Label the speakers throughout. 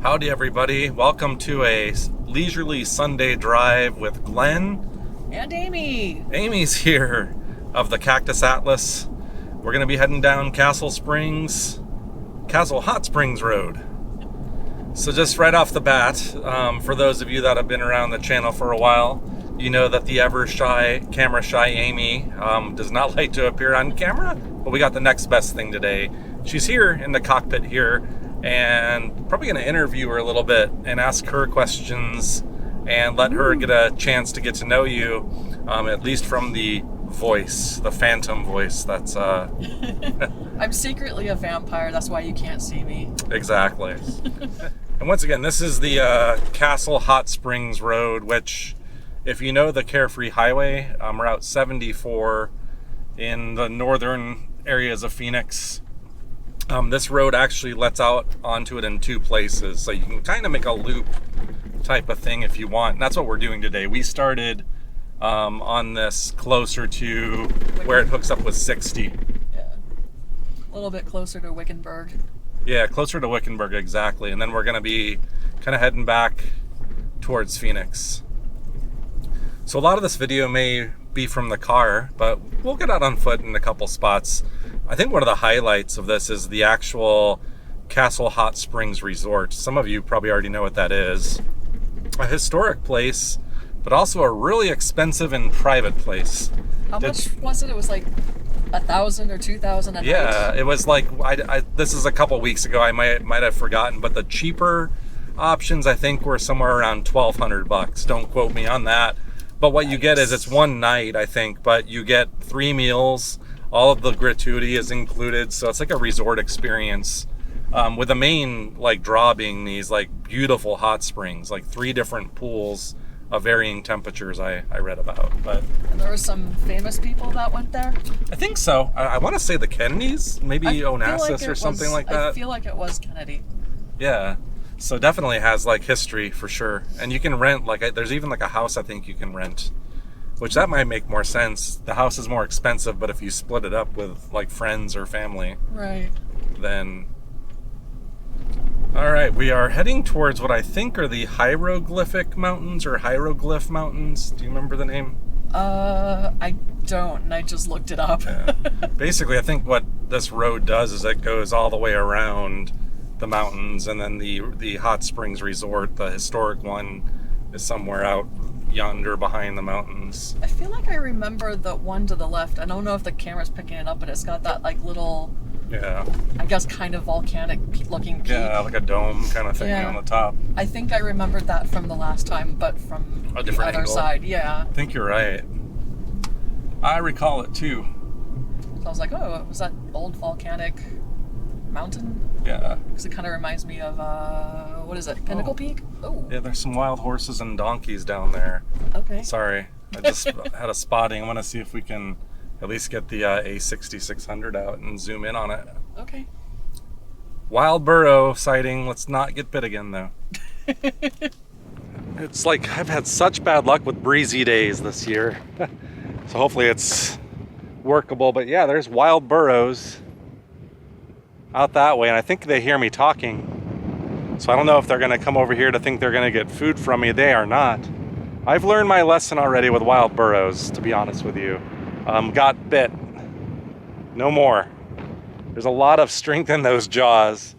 Speaker 1: Howdy everybody, welcome to a leisurely Sunday drive with Glenn.
Speaker 2: And Amy.
Speaker 1: Amy's here of the Cactus Atlas. We're going to be heading down Castle Hot Springs Road. So just right off the bat, for those of you that have been around the channel for a while, you know that the camera shy Amy does not like to appear on camera, but we got the next best thing today. She's here in the cockpit here, and probably going to interview her a little bit and ask her questions and let her get a chance to get to know you, at least from the voice, the phantom voice. That's
Speaker 2: I'm secretly a vampire, that's why you can't see me.
Speaker 1: Exactly. And once again, this is the Castle Hot Springs Road, which, if you know the Carefree Highway, Route 74 in the northern areas of Phoenix, this road actually lets out onto it in two places, so you can kind of make a loop type of thing if you want. And that's what we're doing today. We started on this closer to where it hooks up with 60.
Speaker 2: Yeah, a little bit closer to Wickenburg.
Speaker 1: Yeah, closer to Wickenburg, exactly. And then we're going to be kind of heading back towards Phoenix. So a lot of this video may be from the car, but we'll get out on foot in a couple spots. I think one of the highlights of this is the actual Castle Hot Springs Resort. Some of you probably already know what that is. A historic place, but also a really expensive and private place.
Speaker 2: How much was it? It was like 1,000 or 2,000 a night?
Speaker 1: Yeah, it was like, this is a couple weeks ago, I might have forgotten, but the cheaper options I think were somewhere around $1,200. Don't quote me on that. But what you get is, it's one night, I think, but you get 3 meals. All of the gratuity is included, so it's like a resort experience, with the main draw being these beautiful hot springs, 3 different pools of varying temperatures I read about. But
Speaker 2: and there were some famous people that went there?
Speaker 1: I think so. I want to say the Kennedys, maybe Onassis or something like that.
Speaker 2: I feel like it was Kennedy.
Speaker 1: Yeah. So definitely has history for sure. And you can rent, there's even a house I think you can rent, which that might make more sense. The house is more expensive, but if you split it up with friends or family,
Speaker 2: right, then...
Speaker 1: All right, we are heading towards what I think are the Hieroglyphic Mountains or Hieroglyph Mountains. Do you remember the name?
Speaker 2: I don't, and I just looked it up.
Speaker 1: Yeah. Basically, I think what this road does is it goes all the way around the mountains, and then the Hot Springs Resort, the historic one, is somewhere out yonder behind the mountains.
Speaker 2: I feel like I remember the one to the left. I don't know if the camera's picking it up, but it's got that little,
Speaker 1: yeah,
Speaker 2: I guess kind of volcanic looking peak.
Speaker 1: Yeah, like a dome kind of thing on the top.
Speaker 2: I think I remembered that from the last time, but from
Speaker 1: a different
Speaker 2: other
Speaker 1: angle.
Speaker 2: Side. Yeah,
Speaker 1: I think you're right. I recall it too.
Speaker 2: So I was like, oh, was that old volcanic mountain?
Speaker 1: Yeah.
Speaker 2: Because it kind of reminds me of, what is it, Pinnacle Peak? Oh.
Speaker 1: Yeah, there's some wild horses and donkeys down there.
Speaker 2: Okay.
Speaker 1: Sorry, I just had a spotting. I want to see if we can at least get the A6600 out and zoom in on it.
Speaker 2: Okay.
Speaker 1: Wild burrow sighting. Let's not get bit again, though. It's I've had such bad luck with breezy days this year. So hopefully it's workable. But yeah, there's wild burrows out that way, and I think they hear me talking. So I don't know if they're going to come over here to think they're going to get food from me. They are not. I've learned my lesson already with wild burrows, to be honest with you. Got bit. No more. There's a lot of strength in those jaws.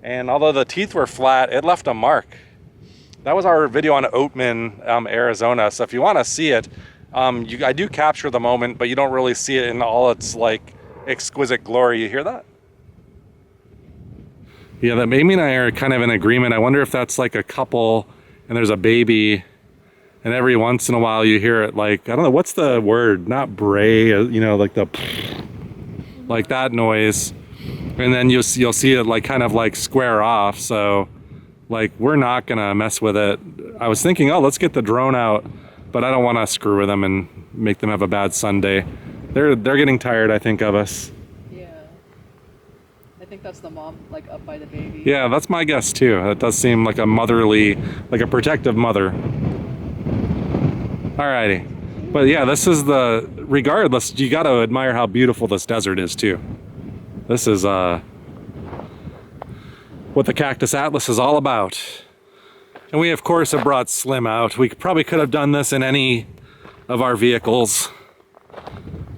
Speaker 1: And although the teeth were flat, it left a mark. That was our video on Oatman, Arizona. So if you want to see it, I do capture the moment, but you don't really see it in all its exquisite glory. You hear that? Yeah, that Amy and I are kind of in agreement. I wonder if that's a couple and there's a baby, and every once in a while you hear it I don't know, what's the word? Not bray, the that noise. And then you'll see it kind of square off. So we're not gonna mess with it. I was thinking, oh, let's get the drone out, but I don't want to screw with them and make them have a bad Sunday. They're getting tired, I think, of us.
Speaker 2: I think that's the mom, up by the baby.
Speaker 1: Yeah, that's my guess too. It does seem like a motherly, a protective mother. Alrighty. But yeah, this is regardless, you got to admire how beautiful this desert is too. This is what the Cactus Atlas is all about. And we of course have brought Slim out. We probably could have done this in any of our vehicles.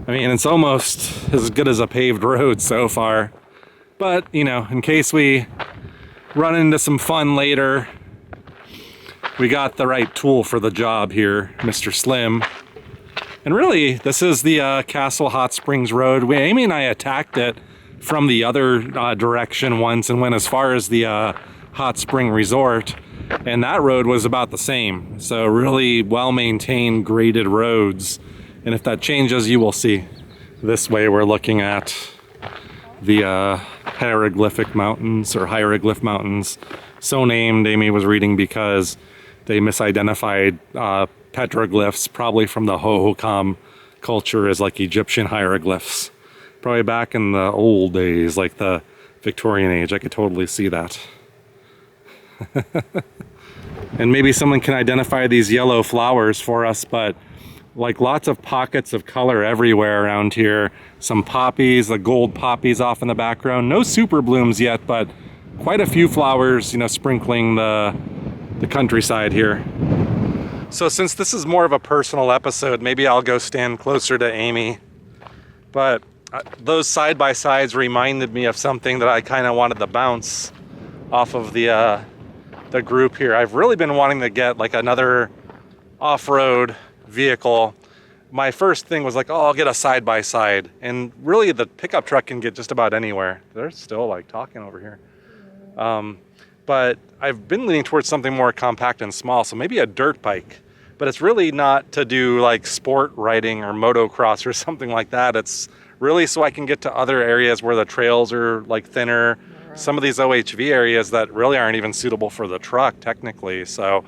Speaker 1: I mean, it's almost as good as a paved road so far. But, you know, in case we run into some fun later, we got the right tool for the job here, Mr. Slim. And really, this is the Castle Hot Springs Road. Amy and I attacked it from the other direction once and went as far as the Hot Spring Resort. And that road was about the same. So really well-maintained, graded roads. And if that changes, you will see. This way we're looking at the hieroglyphic mountains, or hieroglyph mountains. So named, Amy was reading, because they misidentified petroglyphs, probably from the Hohokam culture, as like Egyptian hieroglyphs. Probably back in the old days, like the Victorian age. I could totally see that. And maybe someone can identify these yellow flowers for us, but like lots of pockets of color everywhere around here. Some poppies, the gold poppies off in the background. No super blooms yet, but quite a few flowers, you know, sprinkling the countryside here. So since this is more of a personal episode, maybe I'll go stand closer to Amy. But those side-by-sides reminded me of something that I kind of wanted to bounce off of the group here. I've really been wanting to get like another off-road vehicle. My first thing was like, oh, I'll get a side-by-side. And really the pickup truck can get just about anywhere. They're still like talking over here. But I've been leaning towards something more compact and small, so maybe a dirt bike. But it's really not to do like sport riding or motocross or something like that. It's really so I can get to other areas where the trails are like thinner. Right. Some of these OHV areas that really aren't even suitable for the truck technically. So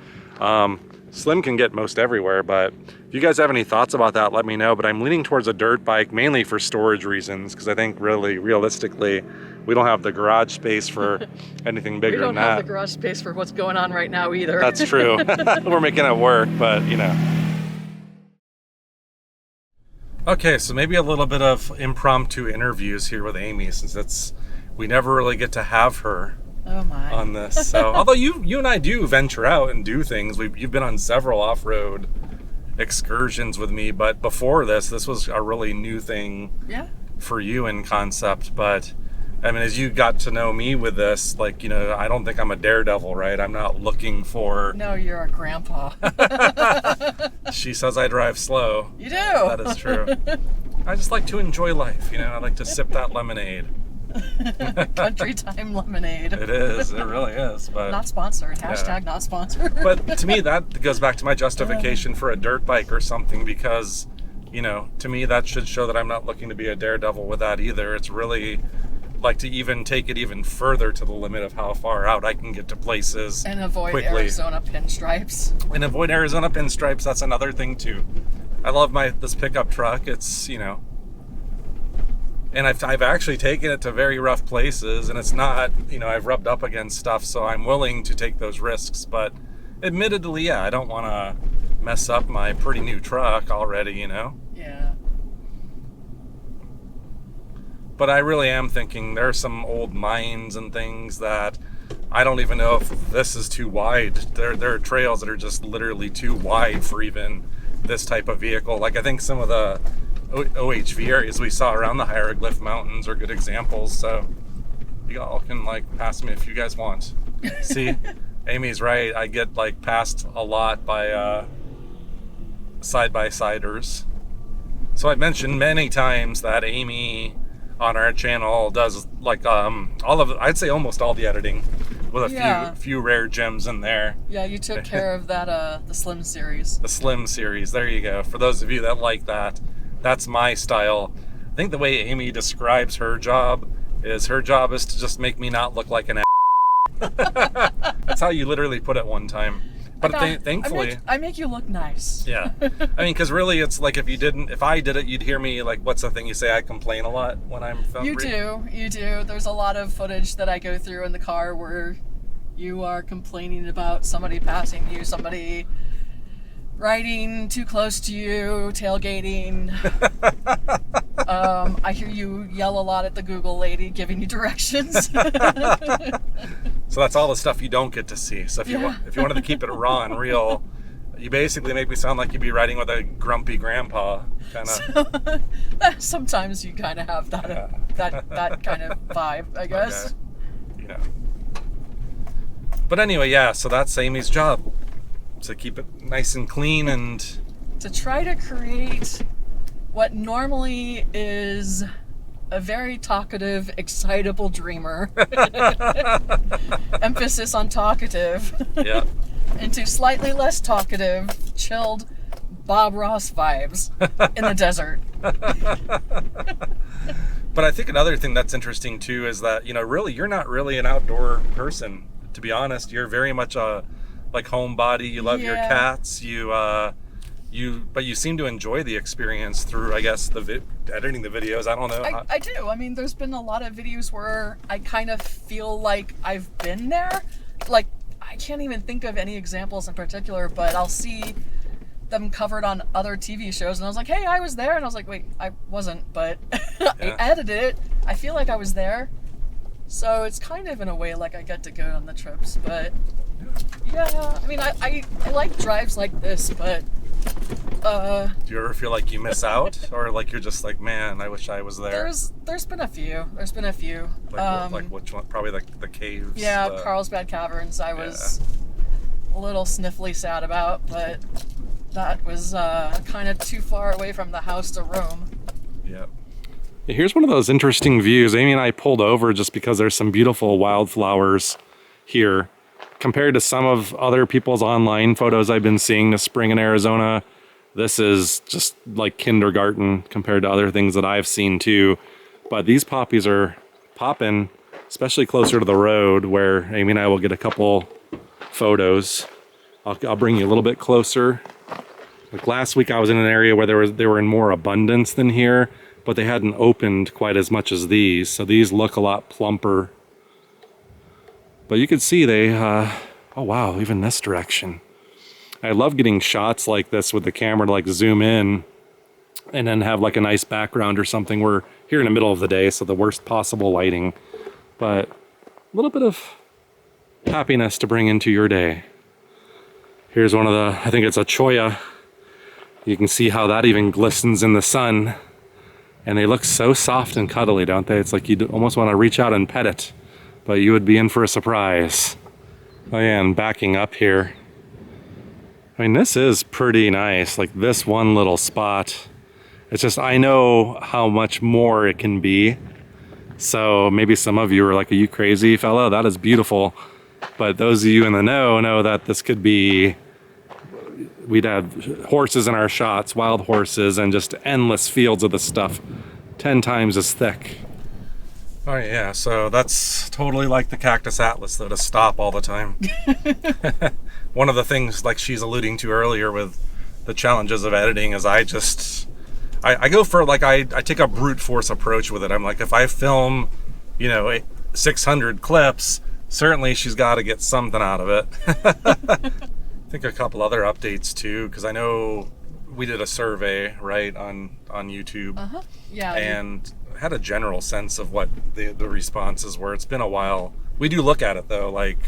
Speaker 1: Slim can get most everywhere, but if you guys have any thoughts about that, let me know. But I'm leaning towards a dirt bike mainly for storage reasons, because I think really realistically we don't have the garage space for anything bigger than that.
Speaker 2: We don't have the garage space for what's going on right now either.
Speaker 1: That's true. We're making it work, but you know. Okay, so maybe a little bit of impromptu interviews here with Amy, since we never really get to have her on this. So although you and I do venture out and do things, you've been on several off-road excursions with me, but before this was a really new thing for you in concept. But I mean, as you got to know me with this, like, you know, I don't think I'm a daredevil, right? I'm not looking for...
Speaker 2: No, you're a grandpa.
Speaker 1: She says I drive slow.
Speaker 2: You do.
Speaker 1: That is true. I just like to enjoy life, you know? I like to sip that lemonade.
Speaker 2: Country time lemonade.
Speaker 1: It is. It really is. But
Speaker 2: not sponsored. Hashtag not sponsored.
Speaker 1: But to me, that goes back to my justification for a dirt bike or something, because, you know, to me, that should show that I'm not looking to be a daredevil with that either. It's really... like to even take it even further to the limit of how far out I can get to places
Speaker 2: and avoid
Speaker 1: quickly.
Speaker 2: Arizona pinstripes.
Speaker 1: And avoid Arizona pinstripes, that's another thing too. I love this pickup truck. It's, you know, and I've actually taken it to very rough places, and it's not, you know, I've rubbed up against stuff, so I'm willing to take those risks. But admittedly, yeah, I don't want to mess up my pretty new truck already, you know?
Speaker 2: Yeah.
Speaker 1: But I really am thinking there are some old mines and things that I don't even know if this is too wide. There are trails that are just literally too wide for even this type of vehicle. Like I think some of the OHV areas we saw around the Hieroglyph Mountains are good examples. So you all can like pass me if you guys want. See, Amy's right. I get like passed a lot by side-by-siders. So I've mentioned many times that Amy on our channel does like I'd say almost all the editing, with a few rare gems in there.
Speaker 2: Yeah, you took care of that the Slim series.
Speaker 1: The Slim series, there you go. For those of you that like that, that's my style. I think the way Amy describes her job is to just make me not look like an That's how you literally put it one time. But thankfully,
Speaker 2: I make you look nice.
Speaker 1: Yeah, I mean, because really, it's like if I did it, you'd hear me like, what's the thing you say? I complain a lot when I'm filming.
Speaker 2: You do. There's a lot of footage that I go through in the car where you are complaining about somebody passing you, somebody riding too close to you, tailgating. I hear you yell a lot at the Google lady giving you directions.
Speaker 1: So that's all the stuff you don't get to see. So if you wanted to keep it raw and real, you basically make me sound like you'd be riding with a grumpy grandpa, kind of.
Speaker 2: Sometimes you kind of have that kind of vibe, I guess.
Speaker 1: Okay. Yeah. But anyway, yeah. So that's Amy's job, to keep it nice and clean and
Speaker 2: to try to create what normally is a very talkative, excitable dreamer. Emphasis on talkative.
Speaker 1: Yeah.
Speaker 2: Into slightly less talkative, chilled Bob Ross vibes in the desert.
Speaker 1: But I think another thing that's interesting too is that, really, you're not really an outdoor person, to be honest. You're very much a homebody. You love your cats. But you seem to enjoy the experience through, I guess, editing the videos. I don't know.
Speaker 2: I do. I mean, there's been a lot of videos where I kind of feel like I've been there. Like, I can't even think of any examples in particular, but I'll see them covered on other TV shows, and I was like, hey, I was there. And I was like, wait, I wasn't, but I edited it. I feel like I was there. So it's kind of in a way like I get to go on the trips. But yeah, I mean, I like drives like this, but
Speaker 1: do you ever feel like you miss out, or like you're just like, man, I wish I was there?
Speaker 2: There's been a few.
Speaker 1: Like which one? Probably like the caves.
Speaker 2: Yeah, Carlsbad Caverns. I was a little sniffly sad about, but that was kind of too far away from the house to roam.
Speaker 1: Yep. Here's one of those interesting views. Amy and I pulled over just because there's some beautiful wildflowers here. Compared to some of other people's online photos I've been seeing this spring in Arizona, this is just like kindergarten compared to other things that I've seen too. But these poppies are popping, especially closer to the road, where Amy and I will get a couple photos. I'll bring you a little bit closer. Like last week I was in an area where they were in more abundance than here, but they hadn't opened quite as much as these. So these look a lot plumper. But you can see oh wow, even this direction. I love getting shots like this with the camera to like zoom in and then have like a nice background or something. We're here in the middle of the day, so the worst possible lighting. But a little bit of happiness to bring into your day. Here's one of I think it's a cholla. You can see how that even glistens in the sun. And they look so soft and cuddly, don't they? It's like you almost want to reach out and pet it. But you would be in for a surprise. Oh yeah, and backing up here. I mean, this is pretty nice. Like this one little spot. It's just, I know how much more it can be. So maybe some of you are like, are you crazy, fella? That is beautiful. But those of you in the know that this could be, we'd have horses in our shots, wild horses, and just endless fields of the stuff, 10 times as thick. Oh yeah, so that's totally like the Cactus Atlas, though, to stop all the time. One of the things, like she's alluding to earlier with the challenges of editing, is I go for, like, I take a brute force approach with it. I'm like, if I film, 600 clips, certainly she's got to get something out of it. I think a couple other updates too, because I know we did a survey, right, on YouTube.
Speaker 2: Yeah.
Speaker 1: And had a general sense of what the responses were. It's been a while. We do look at it though, like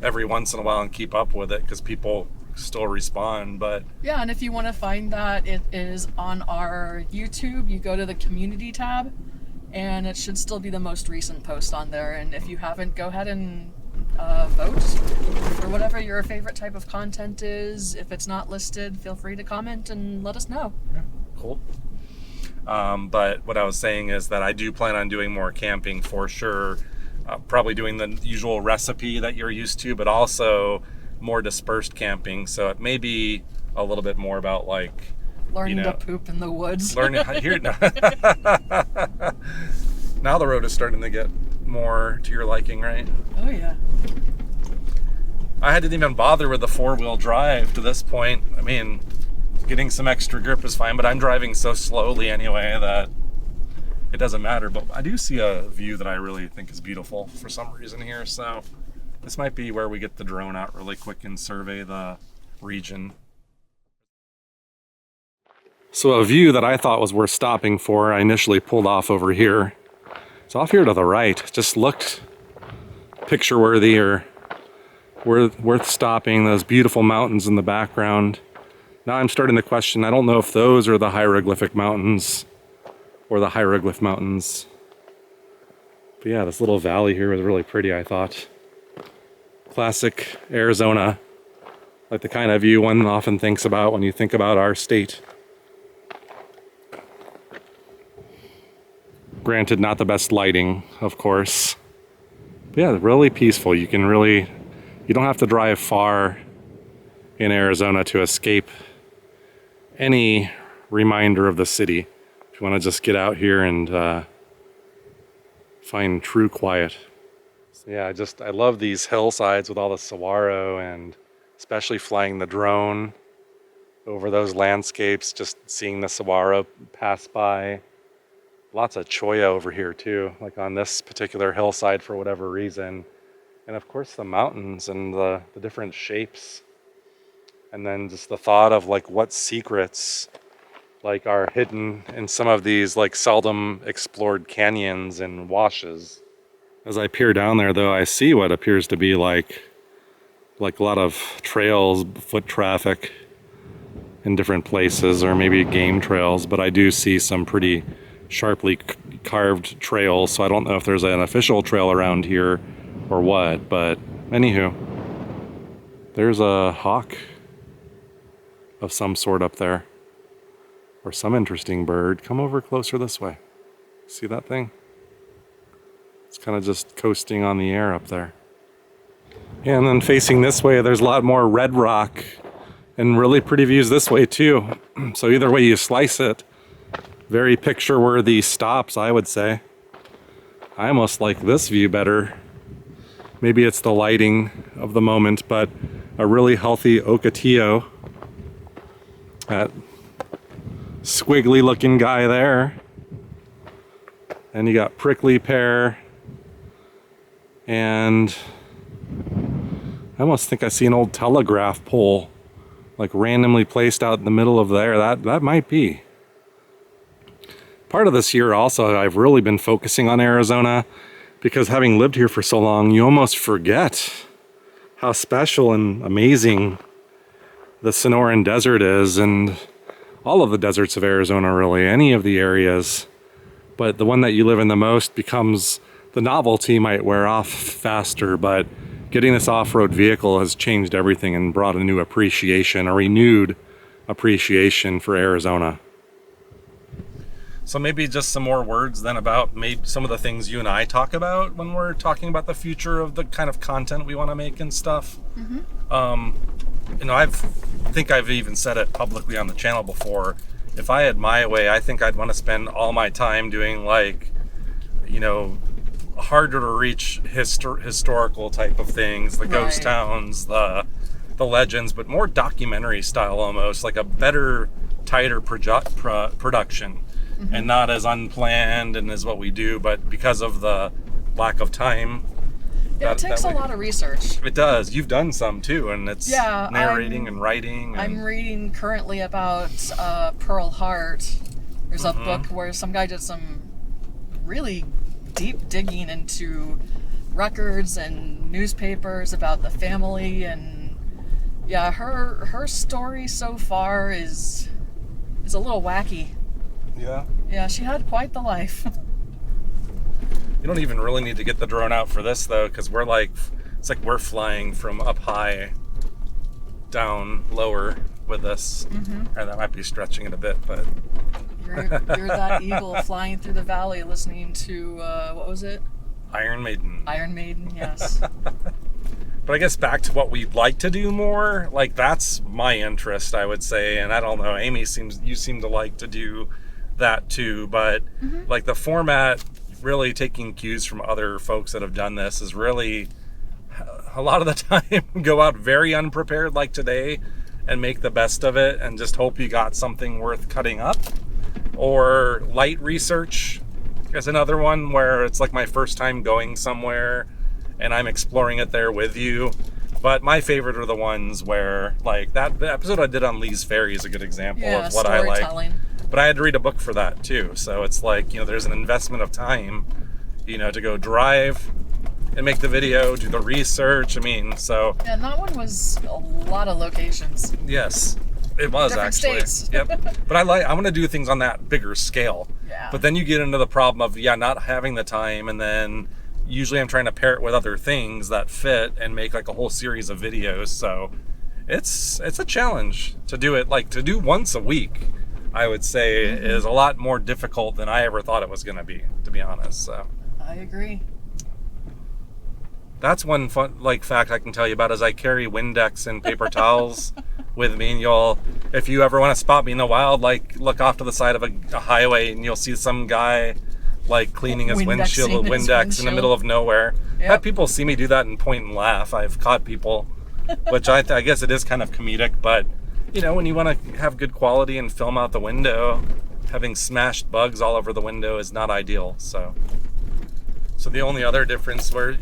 Speaker 1: every once in a while, and keep up with it because people still respond. But
Speaker 2: yeah, and if you want to find that, it is on our YouTube. You go to the community tab, and it should still be the most recent post on there. And if you haven't, go ahead and vote for whatever your favorite type of content is. If it's not listed, feel free to comment and let us know.
Speaker 1: Yeah, cool. But what I was saying is that I do plan on doing more camping for sure. Probably doing the usual recipe that you're used to, but also more dispersed camping. So it may be a little bit more about like
Speaker 2: learning to poop in the woods.
Speaker 1: Learning how here now. Now the road is starting to get more to your liking, right?
Speaker 2: Oh yeah.
Speaker 1: I hadn't even bother with the 4-wheel drive to this point. I mean, getting some extra grip is fine, but I'm driving so slowly anyway that it doesn't matter. But I do see a view that I really think is beautiful for some reason here. So this might be where we get the drone out really quick and survey the region. So a view that I thought was worth stopping for, I initially pulled off over here. It's off here to the right. Just looked picture worthy or worth stopping. Those beautiful mountains in the background. Now I'm starting to question, I don't know if those are the hieroglyphic mountains or the hieroglyph mountains. But yeah, this little valley here was really pretty, I thought. Classic Arizona, like the kind of view one often thinks about when you think about our state. Granted, not the best lighting, of course. But yeah, really peaceful. You don't have to drive far in Arizona to escape any reminder of the city. If you want to just get out here and find true quiet. So yeah, I love these hillsides with all the saguaro, and especially flying the drone over those landscapes, just seeing the saguaro pass by. Lots of cholla over here too, like on this particular hillside for whatever reason. And of course the mountains and the different shapes. And then just the thought of like what secrets like are hidden in some of these like seldom explored canyons and washes. As I peer down there though, I see what appears to be like a lot of trails, foot traffic in different places, or maybe game trails, but I do see some pretty sharply carved trails, so I don't know if there's an official trail around here or what, but anywho, there's a hawk of some sort up there, or some interesting bird. Come over closer this way. See that thing? It's kind of just coasting on the air up there. And then facing this way, there's a lot more red rock and really pretty views this way too. So either way you slice it, very picture-worthy stops, I would say. I almost like this view better. Maybe it's the lighting of the moment, but a really healthy Ocotillo. That squiggly looking guy there. And you got prickly pear. And I almost think I see an old telegraph pole, like randomly placed out in the middle of there. That might be. Part of this year also, I've really been focusing on Arizona because having lived here for so long, you almost forget how special and amazing the Sonoran Desert is, and all of the deserts of Arizona, really, any of the areas. But the one that you live in the most becomes, the novelty might wear off faster, but getting this off-road vehicle has changed everything and brought a new appreciation, a renewed appreciation for Arizona. So maybe just some more words then about maybe some of the things you and I talk about when we're talking about the future of the kind of content we want to make and stuff. Mm-hmm. I think I've even said it publicly on the channel before. If I had my way, I think I'd want to spend all my time doing harder to reach historical type of things, the ghost towns, the legends, but more documentary style almost, like a better, tighter production. Mm-hmm. And not as unplanned and as what we do, but because of the lack of time.
Speaker 2: It takes a lot of research.
Speaker 1: It does. You've done some too, and it's narrating and writing.
Speaker 2: I'm reading currently about Pearl Hart. There's a book where some guy did some really deep digging into records and newspapers about the family, and yeah, her story so far is a little wacky. Yeah, she had quite the life.
Speaker 1: You don't even really need to get the drone out for this though, because it's like we're flying from up high down lower with this. Mm-hmm. Or that might be stretching it a bit, but
Speaker 2: you're that eagle flying through the valley listening to what was it?
Speaker 1: Iron Maiden.
Speaker 2: Iron Maiden, yes.
Speaker 1: But I guess back to what we'd like to do more, like that's my interest, I would say. And I don't know, Amy, you seem to like to do that too, but like the format, really taking cues from other folks that have done this, is really a lot of the time go out very unprepared like today and make the best of it and just hope you got something worth cutting up. Or light research is another one where it's like my first time going somewhere and I'm exploring it there with you. But my favorite are the ones where, like the episode I did on Lee's Ferry is a good example of what I like. But I had to read a book for that too. So it's like, there's an investment of time, to go drive and make the video, do the research. I mean, so
Speaker 2: Yeah, and that one was a lot of locations.
Speaker 1: yes, it was
Speaker 2: Different
Speaker 1: actually.
Speaker 2: states.
Speaker 1: Yep. But I want to do things on that bigger scale.
Speaker 2: Yeah.
Speaker 1: But then you get into the problem of not having the time, and then usually I'm trying to pair it with other things that fit and make like a whole series of videos. So it's a challenge to do it. Like to do once a week, I would say is a lot more difficult than I ever thought it was going to be honest. So
Speaker 2: I agree.
Speaker 1: that's one fun fact I can tell you about is I carry Windex and paper towels with me, and if you ever want to spot me in the wild, like look off to the side of a highway and you'll see some guy like cleaning his windshield with Windex in the middle of nowhere.
Speaker 2: Yep.
Speaker 1: Had people see me do that and point and laugh. I've caught people, which I guess it is kind of comedic, but when you want to have good quality and film out the window, having smashed bugs all over the window is not ideal. So the only other difference where,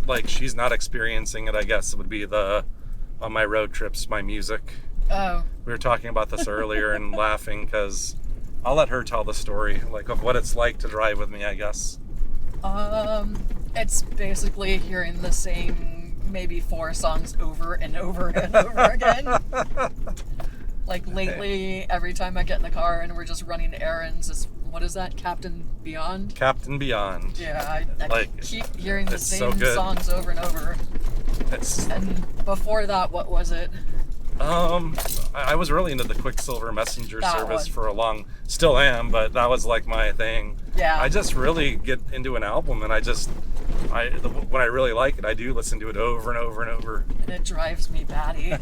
Speaker 1: like she's not experiencing it, I guess, would be on my road trips, my music.
Speaker 2: Oh.
Speaker 1: We were talking about this earlier and laughing because I'll let her tell the story, like of what it's like to drive with me, I guess.
Speaker 2: It's basically hearing the same maybe 4 songs over and over and over again. Like lately, every time I get in the car and we're just running errands, what is that? Captain Beyond?
Speaker 1: Captain Beyond.
Speaker 2: Yeah, I keep hearing the same
Speaker 1: so
Speaker 2: songs over and over. And before that, what was it?
Speaker 1: I was really into the Quicksilver Messenger service for a still am, but that was like my thing.
Speaker 2: Yeah.
Speaker 1: I just really get into an album, and when I really like it, I do listen to it over and over and over.
Speaker 2: And it drives me batty.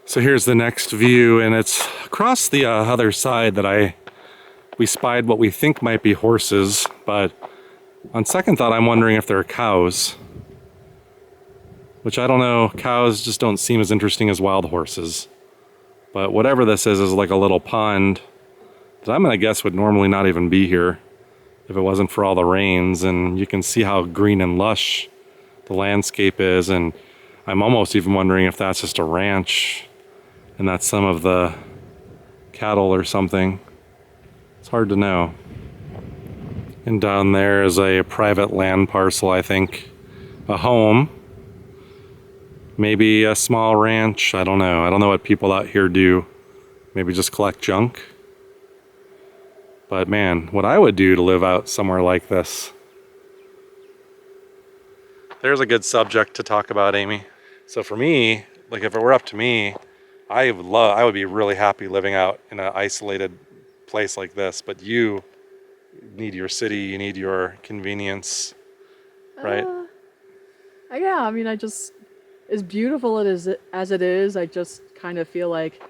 Speaker 1: So here's the next view, and it's across the other side that we spied what we think might be horses, but on second thought, I'm wondering if they're cows. Which I don't know, cows just don't seem as interesting as wild horses. But whatever this is like a little pond that I'm gonna guess would normally not even be here if it wasn't for all the rains, and you can see how green and lush the landscape is, and I'm almost even wondering if that's just a ranch and that's some of the cattle or something. It's hard to know. And down there is a private land parcel, I think. A home. Maybe a small ranch. I don't know. I don't know what people out here do. Maybe just collect junk. But man, what I would do to live out somewhere like this. There's a good subject to talk about, Amy. So for me, like if it were up to me, I would be really happy living out in an isolated place like this. But you need your city, you need your convenience, right?
Speaker 3: Yeah, I mean, as beautiful as it is, I just kind of feel like,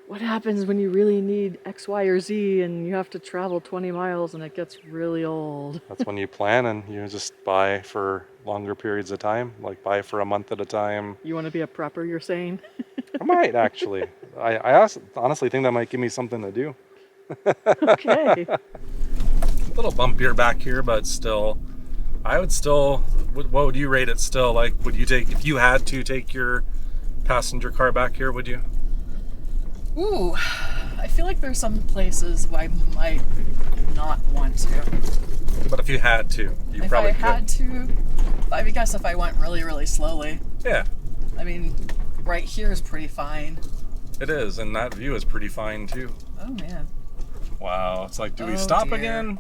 Speaker 3: what happens when you really need X, Y, or Z and you have to travel 20 miles and it gets really old?
Speaker 1: That's when you plan and you just buy for longer periods of time, like buy for a month at a time.
Speaker 3: You want to be a prepper, you're saying?
Speaker 1: I might actually. I honestly think that might give me something to do.
Speaker 3: Okay.
Speaker 1: A little bumpier back here, but still, what would you rate it still? Like, would you if you had to take your passenger car back here, would you?
Speaker 2: Ooh, I feel like there's some places I might not want to.
Speaker 1: But if you had to, you probably could.
Speaker 2: If I had to, I guess if I went really, really slowly.
Speaker 1: Yeah.
Speaker 2: I mean, right here is pretty fine.
Speaker 1: It is, and that view is pretty fine too.
Speaker 2: Oh man.
Speaker 1: Wow, it's like, do we stop
Speaker 2: dear.
Speaker 1: again?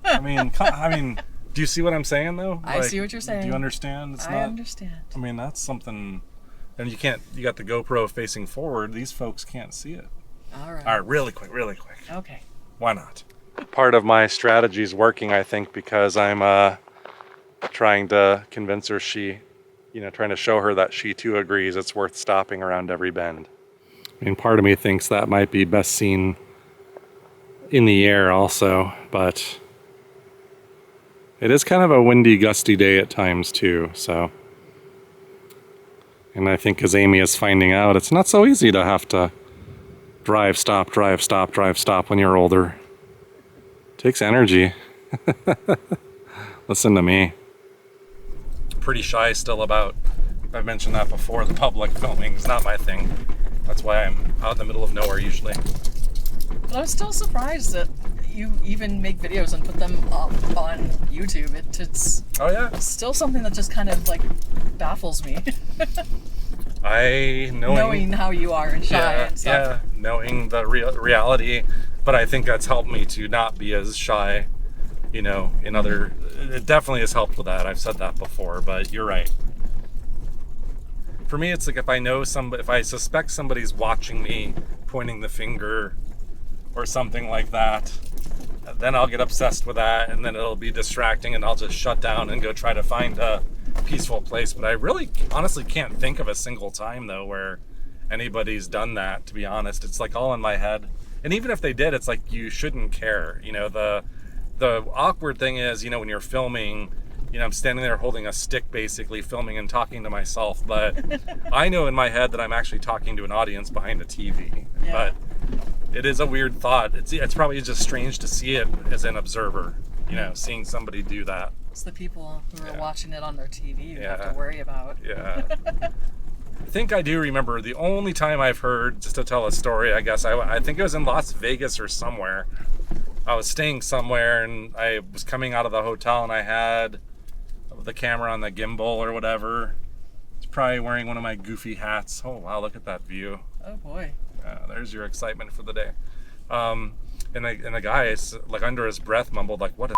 Speaker 1: I mean, do you see what I'm saying though?
Speaker 2: I see what you're saying.
Speaker 1: Do you understand?
Speaker 2: I understand.
Speaker 1: I mean, that's something, and you got the GoPro facing forward. These folks can't see it.
Speaker 2: All right.
Speaker 1: All right, really quick.
Speaker 2: Okay.
Speaker 1: Why not? Part of my strategy is working, I think, because I'm trying to convince her trying to show her that she too agrees it's worth stopping around every bend. I mean, part of me thinks that might be best seen in the air also, but it is kind of a windy, gusty day at times too, so. And I think as Amy is finding out, it's not so easy to have to drive, stop when you're older. It takes energy. Listen to me. Pretty shy still about, I've mentioned that before, the public filming is not my thing. That's why I'm out in the middle of nowhere usually.
Speaker 2: But I'm still surprised that you even make videos and put them up on YouTube. It's
Speaker 1: Oh yeah.
Speaker 2: still something that just kind of like baffles me. Knowing how you are and shy and stuff.
Speaker 1: Yeah, knowing the reality, but I think that's helped me to not be as shy, you know, in other, it definitely has helped with that. I've said that before, but you're right. For me, it's like if I suspect somebody's watching me, pointing the finger or something like that, then I'll get obsessed with that, and then it'll be distracting, and I'll just shut down and go try to find a peaceful place. But I really honestly can't think of a single time though where anybody's done that, to be honest. It's like all in my head, and even if they did, it's like you shouldn't care, you know. The awkward thing is, you know, when you're filming, you know, I'm standing there holding a stick basically filming and talking to myself, but I know in my head that I'm actually talking to an audience behind a TV.
Speaker 2: Yeah.
Speaker 1: But it is a weird thought. It's probably just strange to see it as an observer, you know, seeing somebody do that.
Speaker 2: It's the people who are watching it on their TV you have
Speaker 1: Yeah.
Speaker 2: to worry about.
Speaker 1: Yeah. I think I do remember the only time I've heard, just to tell a story, I guess, I think it was in Las Vegas or somewhere. I was staying somewhere and I was coming out of the hotel and I had the camera on the gimbal or whatever. It's probably wearing one of my goofy hats. Oh wow, look at that view.
Speaker 2: Oh boy.
Speaker 1: There's your excitement for the day. And the guy is like under his breath mumbled like, "What a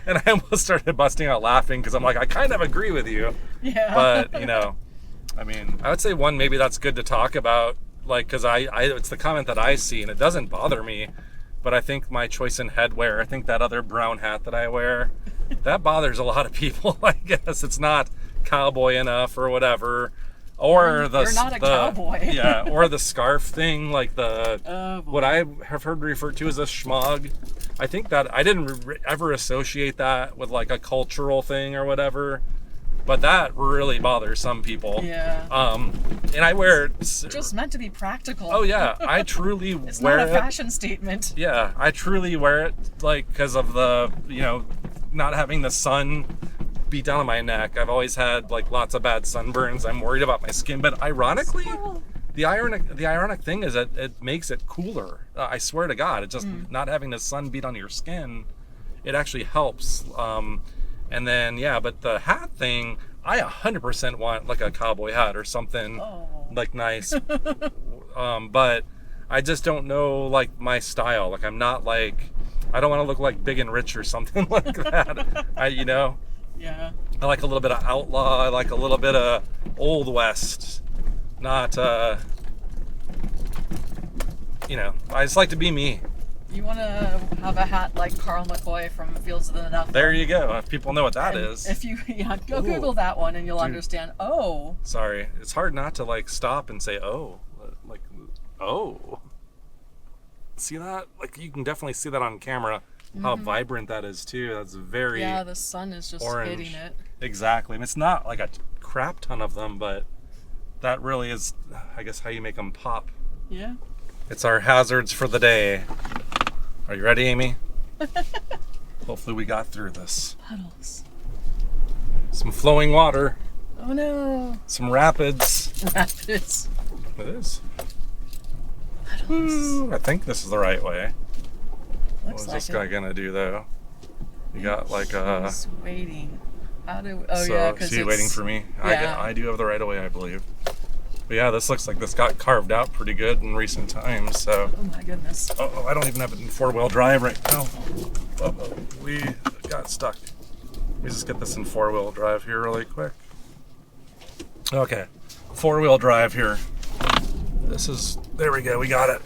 Speaker 1: and I almost started busting out laughing because I'm like, I kind of agree with you.
Speaker 2: Yeah.
Speaker 1: But, you know, I mean, I would say one, maybe that's good to talk about, like, because I it's the comment that I see and it doesn't bother me, but I think my choice in headwear, I think that other brown hat that I wear, that bothers a lot of people. I guess it's not cowboy enough or whatever. Or
Speaker 2: You're not a cowboy.
Speaker 1: Yeah, or the scarf thing, like the
Speaker 2: Oh, boy.
Speaker 1: what I have heard referred to as a schmog. I think that I didn't ever associate that with like a cultural thing or whatever, but that really bothers some people.
Speaker 2: Yeah.
Speaker 1: And I wear it.
Speaker 2: Just meant to be practical.
Speaker 1: Oh yeah, I truly
Speaker 2: It's
Speaker 1: wear
Speaker 2: not a
Speaker 1: it.
Speaker 2: fashion statement.
Speaker 1: Yeah, I truly wear it like because of the, you know, not having the sun beat down on my neck. I've always had like lots of bad sunburns. I'm worried about my skin, but ironically, the ironic thing is that it makes it cooler. I swear to God, it just not having the sun beat on your skin, it actually helps. And then but the hat thing, I 100% want like a cowboy hat or something like nice. But I just don't know like my style. Like I'm not like, I don't want to look like Big and Rich or something like that. You know.
Speaker 2: Yeah.
Speaker 1: I like a little bit of outlaw. I like a little bit of Old West. Not, you know, I just like to be me.
Speaker 2: You want to have a hat like Carl McCoy from Fields of the Nephilim.
Speaker 1: There you go. If people know what that is.
Speaker 2: If you, go Google that one and you'll understand. Oh.
Speaker 1: Sorry. It's hard not to like stop and say, oh. Like, oh. See that? Like, you can definitely see that on camera. How vibrant that is too. That's very
Speaker 2: Yeah, the sun is just
Speaker 1: orange.
Speaker 2: hitting it.
Speaker 1: Exactly. And it's not like a crap ton of them, but that really is, I guess, how you make them pop.
Speaker 2: Yeah.
Speaker 1: It's our hazards for the day. Are you ready, Amy? Hopefully we got through this.
Speaker 2: Puddles.
Speaker 1: Some flowing water.
Speaker 2: Oh no.
Speaker 1: Some rapids.
Speaker 2: Rapids.
Speaker 1: It is.
Speaker 2: Puddles.
Speaker 1: Ooh, I think this is the right way. What
Speaker 2: Looks
Speaker 1: is
Speaker 2: like
Speaker 1: this guy gonna do though? You got like
Speaker 2: He's waiting. How do? Oh
Speaker 1: so
Speaker 2: yeah,
Speaker 1: is
Speaker 2: because
Speaker 1: he waiting for me?
Speaker 2: Yeah.
Speaker 1: I do have the right of way, I believe. But yeah, this looks like this got carved out pretty good in recent times. So.
Speaker 2: Oh my goodness.
Speaker 1: Oh, I don't even have it in 4-wheel drive right now. We got stuck. Let me just get this in 4-wheel drive here really quick. Okay, 4-wheel drive here. This is, there we go, we got it.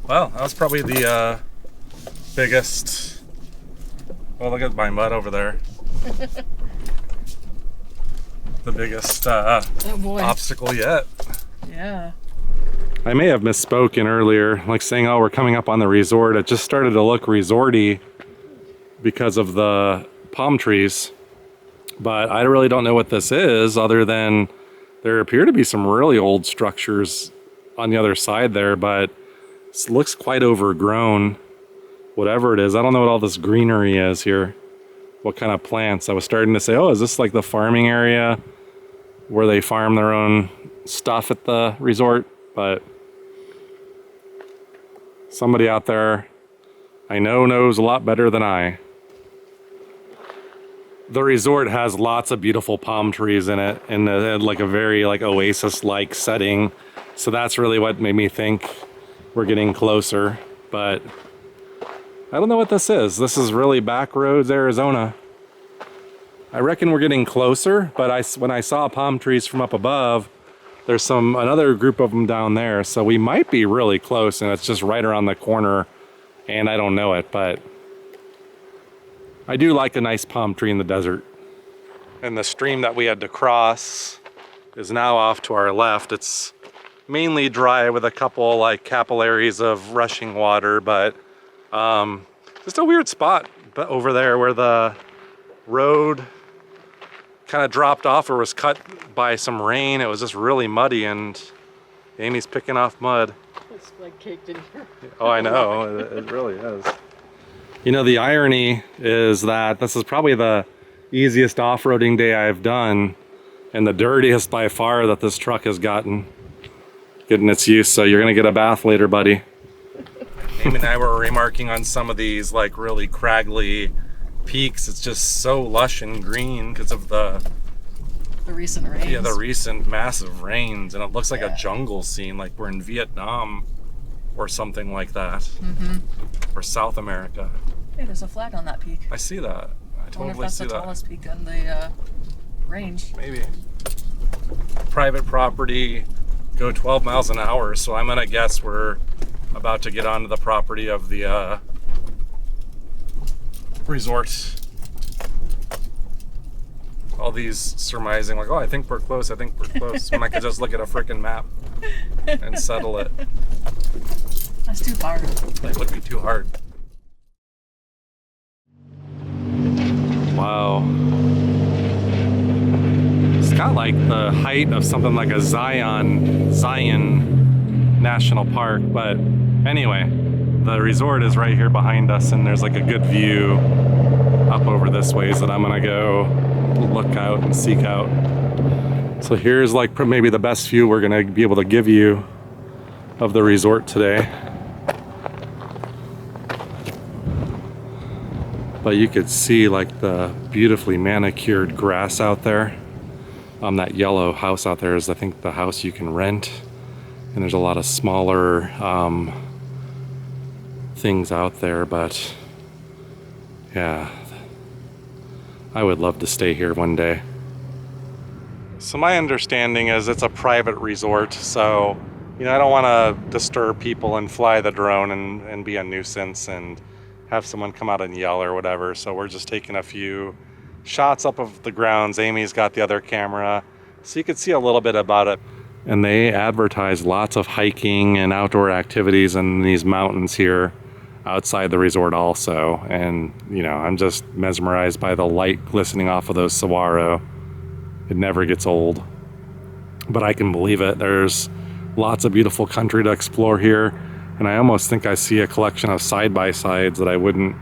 Speaker 1: Well, that was probably the biggest, well, look at my mud over there. The biggest
Speaker 2: Oh boy.
Speaker 1: obstacle yet.
Speaker 2: Yeah.
Speaker 1: I may have misspoken earlier, like saying, oh, we're coming up on the resort. It just started to look resorty because of the palm trees. But I really don't know what this is, other than there appear to be some really old structures on the other side there, but it looks quite overgrown, whatever it is. I don't know what all this greenery is here, what kind of plants. I was starting to say, oh, is this like the farming area where they farm their own stuff at the resort? But Somebody out there I know knows a lot better than I. The resort has lots of beautiful palm trees in it, and like a very like oasis-like setting. So that's really what made me think we're getting closer. But I don't know what this is. This is really Backroads, Arizona. I reckon we're getting closer, but when I saw palm trees from up above, there's another group of them down there. So we might be really close, and it's just right around the corner, and I don't know it, but I do like a nice palm tree in the desert. And the stream that we had to cross is now off to our left. It's mainly dry with a couple like capillaries of rushing water, but just a weird spot over there where the road kind of dropped off or was cut by some rain. It was just really muddy, and Amy's picking off mud.
Speaker 3: It's like caked in here.
Speaker 1: Oh, I know, it really is. You know, the irony is that this is probably the easiest off-roading day I've done, and the dirtiest by far that this truck has getting its use. So you're gonna get a bath later, buddy. Amy and I were remarking on some of these like really craggly peaks. It's just so lush and green because of the
Speaker 2: recent rains.
Speaker 1: Yeah, the recent massive rains, and it looks like a jungle scene, like we're in Vietnam or something like that. Or South America.
Speaker 2: Hey, there's a flag on that peak.
Speaker 1: I see that. I totally see that.
Speaker 2: wonder if that's the tallest peak on the range.
Speaker 1: Maybe. Private property, go 12 miles an hour, so I'm gonna guess we're about to get onto the property of the resort. All these surmising like, oh, I think we're close, when I could just look at a frickin' map and settle it.
Speaker 2: That's too far.
Speaker 1: It would be too hard. Wow. It's got like the height of something like a Zion National Park, but anyway, the resort is right here behind us, and there's like a good view up over this ways that I'm gonna go look out and seek out. So here's like maybe the best view we're gonna be able to give you of the resort today. But you could see like the beautifully manicured grass out there. That yellow house out there is, I think, the house you can rent. And there's a lot of smaller things out there, but yeah, I would love to stay here one day. So my understanding is it's a private resort, so I don't want to disturb people and fly the drone and be a nuisance and have someone come out and yell or whatever. So we're just taking a few shots up of the grounds. Amy's got the other camera, so you can see a little bit about it. And they advertise lots of hiking and outdoor activities in these mountains here outside the resort also. And I'm just mesmerized by the light glistening off of those saguaro. It never gets old. But I can believe it. There's lots of beautiful country to explore here. And I almost think I see a collection of side-by-sides that I wouldn't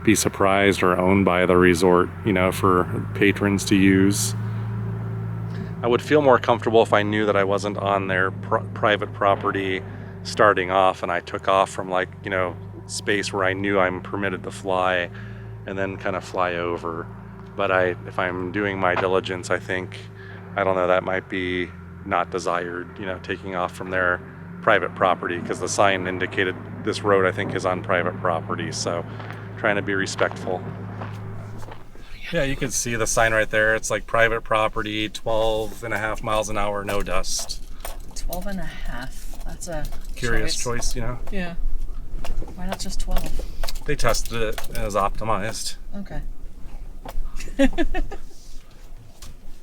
Speaker 1: be surprised or owned by the resort, for patrons to use. I would feel more comfortable if I knew that I wasn't on their private property starting off, and I took off from space where I knew I'm permitted to fly, and then kind of fly over. But if I'm doing my diligence, I think, that might be not desired, taking off from their private property, because the sign indicated this road, I think, is on private property. So trying to be respectful. Yeah, you can see the sign right there. It's like private property, 12.5 miles an hour, no dust.
Speaker 2: 12.5. That's a
Speaker 1: curious choice,
Speaker 2: Yeah. Why not just 12?
Speaker 1: They tested it as optimized.
Speaker 2: Okay.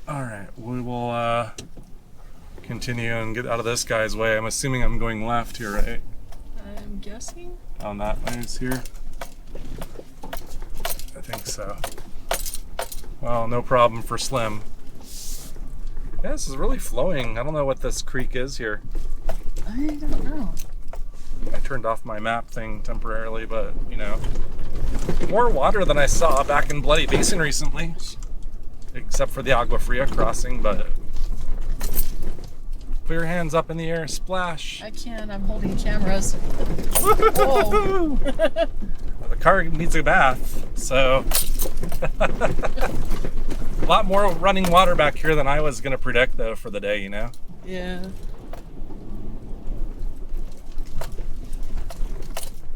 Speaker 1: All right, we will continue and get out of this guy's way. I'm assuming I'm going left here, right?
Speaker 2: I'm guessing.
Speaker 1: On that ways here. I think so. Well, no problem for Slim. Yeah, this is really flowing. I don't know what this creek is here.
Speaker 2: I don't know.
Speaker 1: I turned off my map thing temporarily, but more water than I saw back in Bloody Basin recently, except for the Agua Fria crossing. But Put your hands up in the air, splash.
Speaker 2: I can't, I'm holding cameras. Whoa.
Speaker 1: Well, the car needs a bath, so a lot more running water back here than I was gonna predict though for the day, you know?
Speaker 2: Yeah.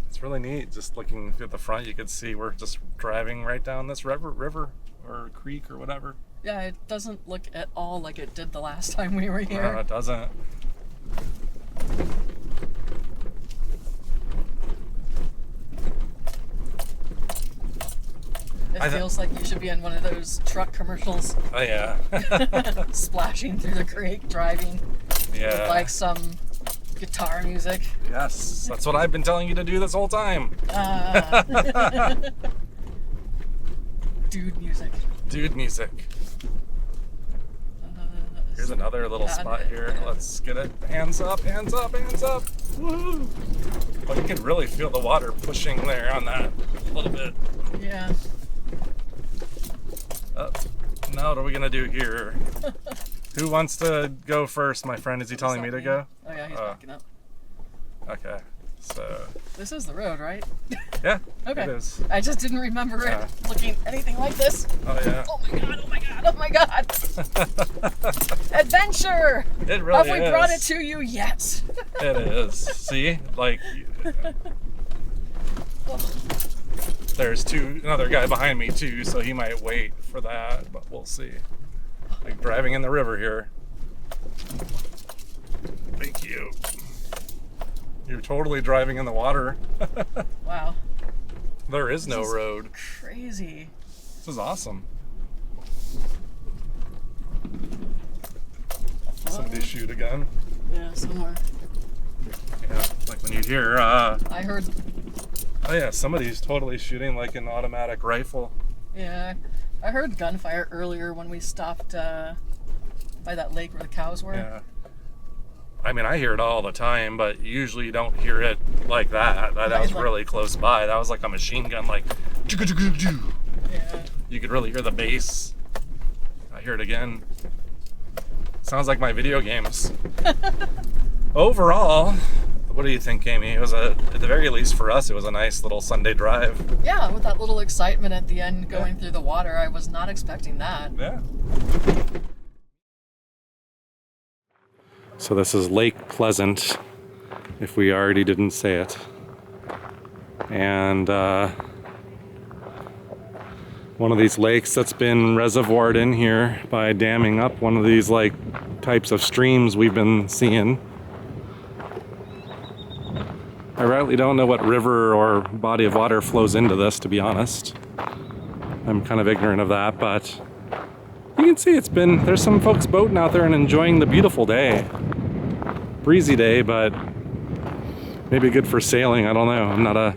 Speaker 1: It's really neat. Just looking at the front, you could see we're just driving right down this river or creek or whatever.
Speaker 2: Yeah, it doesn't look at all like it did the last time we were
Speaker 1: No,
Speaker 2: here.
Speaker 1: it doesn't.
Speaker 2: It feels like you should be in one of those truck commercials.
Speaker 1: Oh yeah.
Speaker 2: Splashing through the creek, driving
Speaker 1: Yeah.
Speaker 2: with like some guitar music.
Speaker 1: Yes, that's what I've been telling you to do this whole time.
Speaker 2: Dude music.
Speaker 1: Dude music. Here's another little spot here. Let's get it. Hands up, hands up, hands up. Woo! Oh, you can really feel the water pushing there on that a little bit.
Speaker 2: Yeah.
Speaker 1: Now what are we gonna do here? Who wants to go first, my friend? Is he telling me to go?
Speaker 2: Oh yeah, he's backing up.
Speaker 1: Okay, so
Speaker 2: This is the road, right?
Speaker 1: yeah,
Speaker 2: Okay.
Speaker 1: it is.
Speaker 2: I just didn't remember it looking anything like this.
Speaker 1: Oh yeah.
Speaker 2: Oh my god, oh my god, oh my god. Adventure!
Speaker 1: It really
Speaker 2: Have
Speaker 1: is.
Speaker 2: we brought it to you yet?
Speaker 1: It is. See, like there's another guy behind me too, so he might wait for that, but we'll see. Like driving in the river here. Thank you. You're totally driving in the water.
Speaker 2: Wow.
Speaker 1: There is no
Speaker 2: This is
Speaker 1: road.
Speaker 2: Crazy.
Speaker 1: This is awesome. Somebody shoot a gun.
Speaker 2: Yeah, somewhere.
Speaker 1: Yeah, like when you hear,
Speaker 2: I heard.
Speaker 1: oh yeah, somebody's totally shooting like an automatic rifle.
Speaker 2: Yeah, I heard gunfire earlier when we stopped by that lake where the cows were.
Speaker 1: Yeah. I mean, I hear it all the time, but usually you don't hear it like that. That was really close by. That was like a machine gun, like,
Speaker 2: Yeah.
Speaker 1: you could really hear the bass. I hear it again. Sounds like my video games. Overall, what do you think, Amy? It was at the very least for us, it was a nice little Sunday drive.
Speaker 2: Yeah, with that little excitement at the end going through the water, I was not expecting that.
Speaker 1: Yeah. So this is Lake Pleasant, if we already didn't say it. And one of these lakes that's been reservoired in here by damming up one of these like types of streams we've been seeing. I rightly don't know what river or body of water flows into this, to be honest. I'm kind of ignorant of that, but you can see there's some folks boating out there and enjoying the beautiful day. Breezy day, but maybe good for sailing, I don't know. I'm not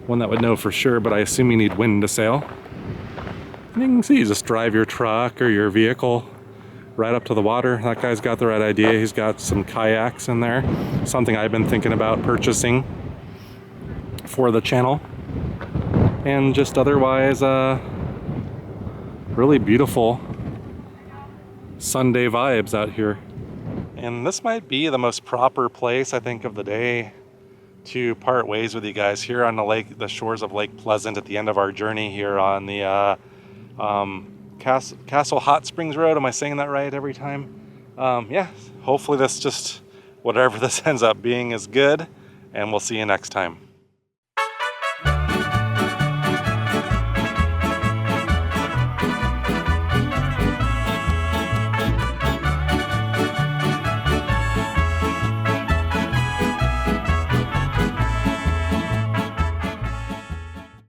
Speaker 1: one that would know for sure, but I assume you need wind to sail. And you can see, you just drive your truck or your vehicle right up to the water. That guy's got the right idea. He's got some kayaks in there. Something I've been thinking about purchasing for the channel. And just otherwise, really beautiful Sunday vibes out here. And this might be the most proper place, I think, of the day to part ways with you guys here on the shores of Lake Pleasant at the end of our journey here on the Castle Hot Springs Road. Am I saying that right every time? Yeah, hopefully whatever this ends up being is good, and we'll see you next time.